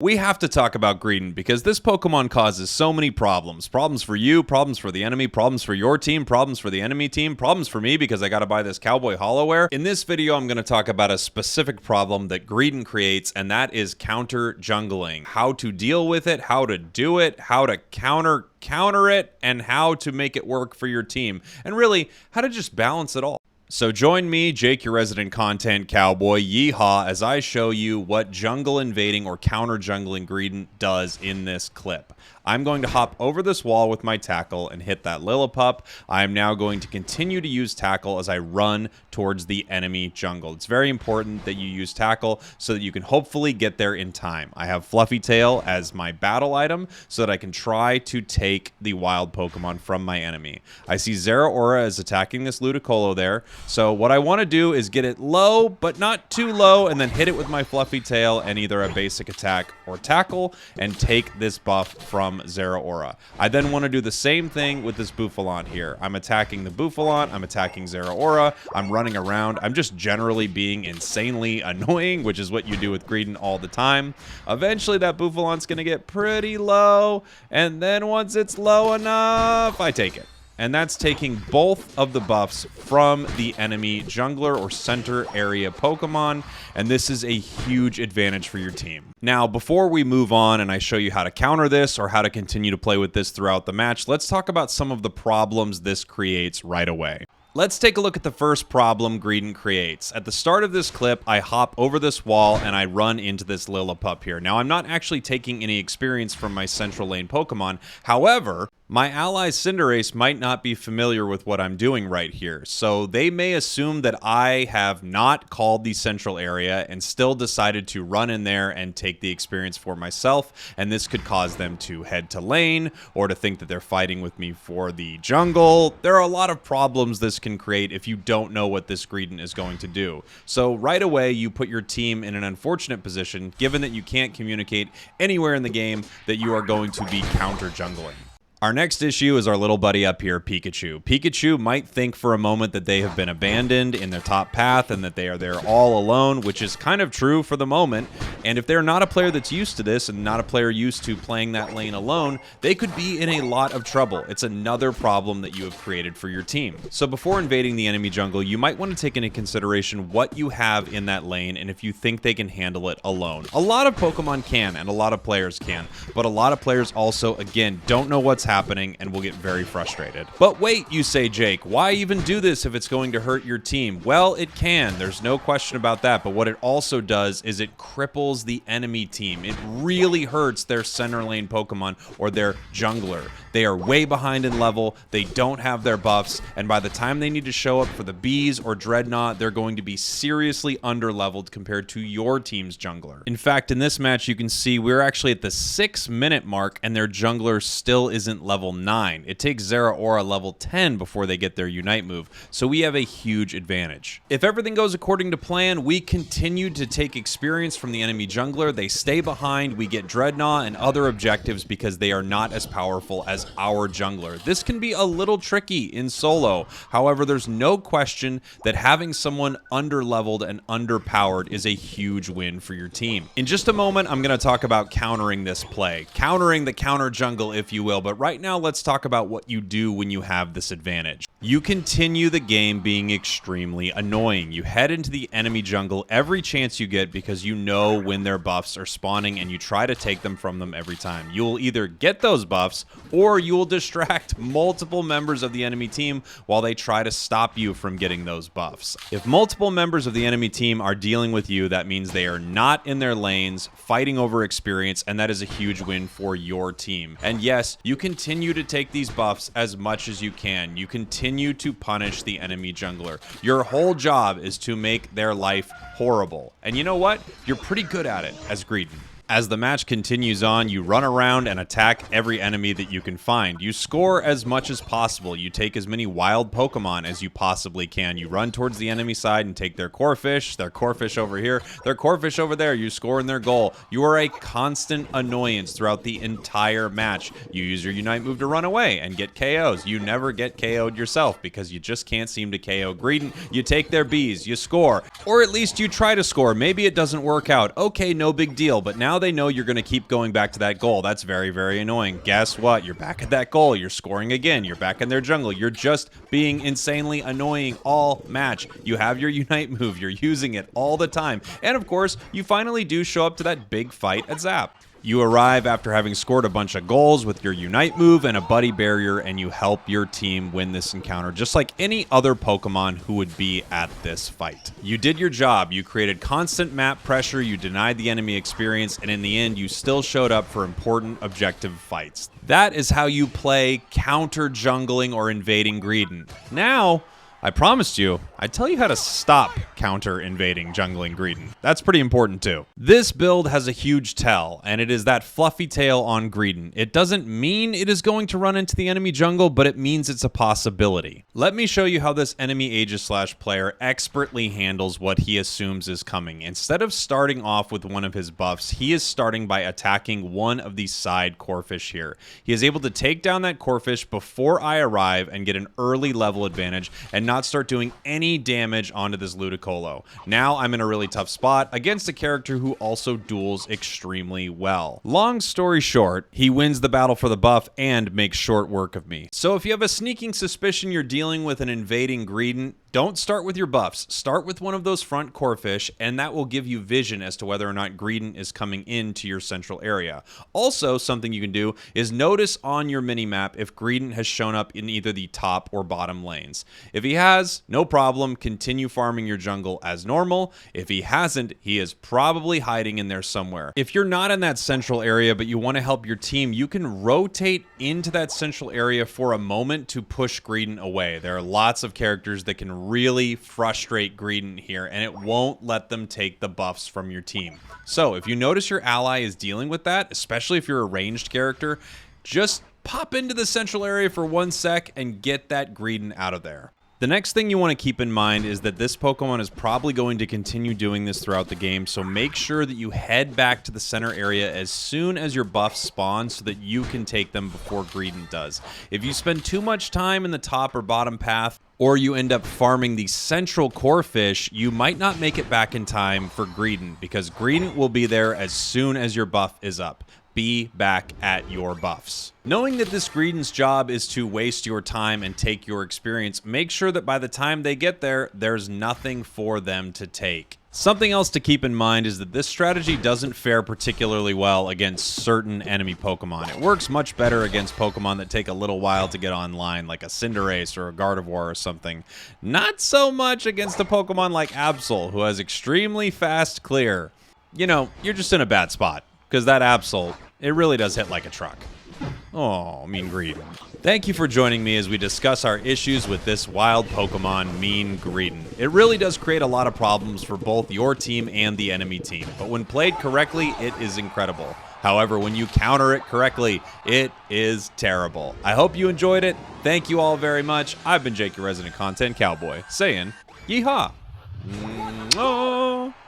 We have to talk about Greedent because this Pokemon causes so many problems. Problems for you, problems for the enemy, problems for your team, problems for the enemy team, problems for me because I gotta buy this Cowboy Hollowware. In this video, I'm gonna talk about a specific problem that Greedent creates, and that is counter jungling. How to deal with it, how to do it, how to counter it, and how to make it work for your team. And really, how to just balance it all. So join me, Jake, your resident content cowboy, Yeehaw, as I show you what jungle invading or counter jungling Greedent does in this clip. I'm going to hop over this wall with my tackle and hit that Lillipup. I am now going to continue to use tackle as I run towards the enemy jungle. It's very important that you use tackle so that you can hopefully get there in time. I have Fluffy Tail as my battle item so that I can try to take the wild Pokemon from my enemy. I see Zeraora is attacking this Ludicolo there, so what I want to do is get it low, but not too low, and then hit it with my Fluffy Tail and either a basic attack or tackle and take this buff from Zeraora. I then want to do the same thing with this Bouffalant here. I'm attacking the Bouffalant, I'm attacking Zeraora, I'm running around, I'm just generally being insanely annoying, which is what you do with Greedent all the time. Eventually that Bouffalant's going to get pretty low, and then once it's low enough, I take it. And that's taking both of the buffs from the enemy jungler or center area Pokemon, and this is a huge advantage for your team. Now, before we move on and I show you how to counter this or how to continue to play with this throughout the match, let's talk about some of the problems this creates right away. Let's take a look at the first problem Greedent creates. At the start of this clip, I hop over this wall and I run into this Lillipup here. Now, I'm not actually taking any experience from my central lane Pokemon. However, my ally Cinderace might not be familiar with what I'm doing right here, so they may assume that I have not called the central area and still decided to run in there and take the experience for myself, and this could cause them to head to lane or to think that they're fighting with me for the jungle. There are a lot of problems this can create if you don't know what this Greedent is going to do. So right away, you put your team in an unfortunate position, given that you can't communicate anywhere in the game that you are going to be counter jungling. Our next issue is our little buddy up here, Pikachu. Pikachu might think for a moment that they have been abandoned in their top path and that they are there all alone, which is kind of true for the moment. And if they're not a player that's used to this and not a player used to playing that lane alone, they could be in a lot of trouble. It's another problem that you have created for your team. So before invading the enemy jungle, you might want to take into consideration what you have in that lane and if you think they can handle it alone. A lot of Pokemon can and a lot of players can, but a lot of players also, again, don't know what's happening and will get very frustrated. But wait, you say, Jake, why even do this if it's going to hurt your team? Well, it can. There's no question about that. But what it also does is it cripples the enemy team. It really hurts their center lane Pokemon or their jungler. They are way behind in level. They don't have their buffs. And by the time they need to show up for the bees or Dreadnought, they're going to be seriously underleveled compared to your team's jungler. In fact, in this match, you can see we're actually at the 6-minute mark and their jungler still isn't level 9. It takes Zeraora level 10 before they get their Unite move, so we have a huge advantage. If everything goes according to plan, we continue to take experience from the enemy jungler. They stay behind, we get Dreadnought and other objectives because they are not as powerful as our jungler. This can be a little tricky in solo. However, there's no question that having someone underleveled and underpowered is a huge win for your team. In just a moment, I'm going to talk about countering this play. Countering the counter jungle, if you will, but right now let's talk about what you do when you have this advantage. You continue the game being extremely annoying. You head into the enemy jungle every chance you get because you know when their buffs are spawning and you try to take them from them every time. You will either get those buffs or you will distract multiple members of the enemy team while they try to stop you from getting those buffs. If multiple members of the enemy team are dealing with you, that means they are not in their lanes, fighting over experience, and that is a huge win for your team. And yes, you continue to take these buffs as much as you can. You continue to punish the enemy jungler. Your whole job is to make their life horrible. And you know what? You're pretty good at it as Greedent. As the match continues on, you run around and attack every enemy that you can find. You score as much as possible. You take as many wild Pokemon as you possibly can. You run towards the enemy side and take their Corphish over here, their Corphish over there. You score in their goal. You are a constant annoyance throughout the entire match. You use your Unite move to run away and get KOs. You never get KO'd yourself because you just can't seem to KO Greedent. You take their bees, you score, or at least you try to score. Maybe it doesn't work out. Okay, no big deal, but now now they know you're going to keep going back to that goal. That's very, very annoying. Guess what? You're back at that goal. You're scoring again. You're back in their jungle. You're just being insanely annoying all match. You have your Unite move. You're using it all the time. And of course, you finally do show up to that big fight at Zap. You arrive after having scored a bunch of goals with your Unite move and a buddy barrier, and you help your team win this encounter just like any other Pokemon who would be at this fight. You did your job. You created constant map pressure, you denied the enemy experience, and in the end, you still showed up for important objective fights. That is how you play counter jungling or invading Greedent. Now, I promised you, I'd tell you how to stop counter-invading jungling Greedent. That's pretty important too. This build has a huge tell, and it is that fluffy tail on Greedent. It doesn't mean it is going to run into the enemy jungle, but it means it's a possibility. Let me show you how this enemy Aegislash player expertly handles what he assumes is coming. Instead of starting off with one of his buffs, he is starting by attacking one of these side Corphish here. He is able to take down that Corphish before I arrive and get an early level advantage, and not start doing any damage onto this Ludicolo. Now I'm in a really tough spot against a character who also duels extremely well. Long story short, he wins the battle for the buff and makes short work of me. So if you have a sneaking suspicion you're dealing with an invading Greedent, don't start with your buffs. Start with one of those front Corphish, and that will give you vision as to whether or not Greedent is coming into your central area. Also, something you can do is notice on your minimap if Greedent has shown up in either the top or bottom lanes. If he has, no problem, continue farming your jungle as normal. If he hasn't, he is probably hiding in there somewhere. If you're not in that central area but you want to help your team, you can rotate into that central area for a moment to push Greedent away. There are lots of characters that can really frustrate Greedent here, and it won't let them take the buffs from your team. So if you notice your ally is dealing with that, especially if you're a ranged character, just pop into the central area for 1 sec and get that Greedent out of there. The next thing you want to keep in mind is that this Pokemon is probably going to continue doing this throughout the game, so make sure that you head back to the center area as soon as your buffs spawn so that you can take them before Greedent does. If you spend too much time in the top or bottom path, or you end up farming the central Corphish, you might not make it back in time for Greedent, because Greedent will be there as soon as your buff is up. Be back at your buffs. Knowing that this Greedent's job is to waste your time and take your experience, make sure that by the time they get there, there's nothing for them to take. Something else to keep in mind is that this strategy doesn't fare particularly well against certain enemy Pokemon. It works much better against Pokemon that take a little while to get online, like a Cinderace or a Gardevoir or something. Not so much against a Pokemon like Absol, who has extremely fast clear. You know, you're just in a bad spot, because that Absol, it really does hit like a truck. Oh, Mean Greedent. Thank you for joining me as we discuss our issues with this wild Pokemon, Mean Greedent. It really does create a lot of problems for both your team and the enemy team, but when played correctly, it is incredible. However, when you counter it correctly, it is terrible. I hope you enjoyed it. Thank you all very much. I've been Jake, your resident content cowboy, saying, yeehaw!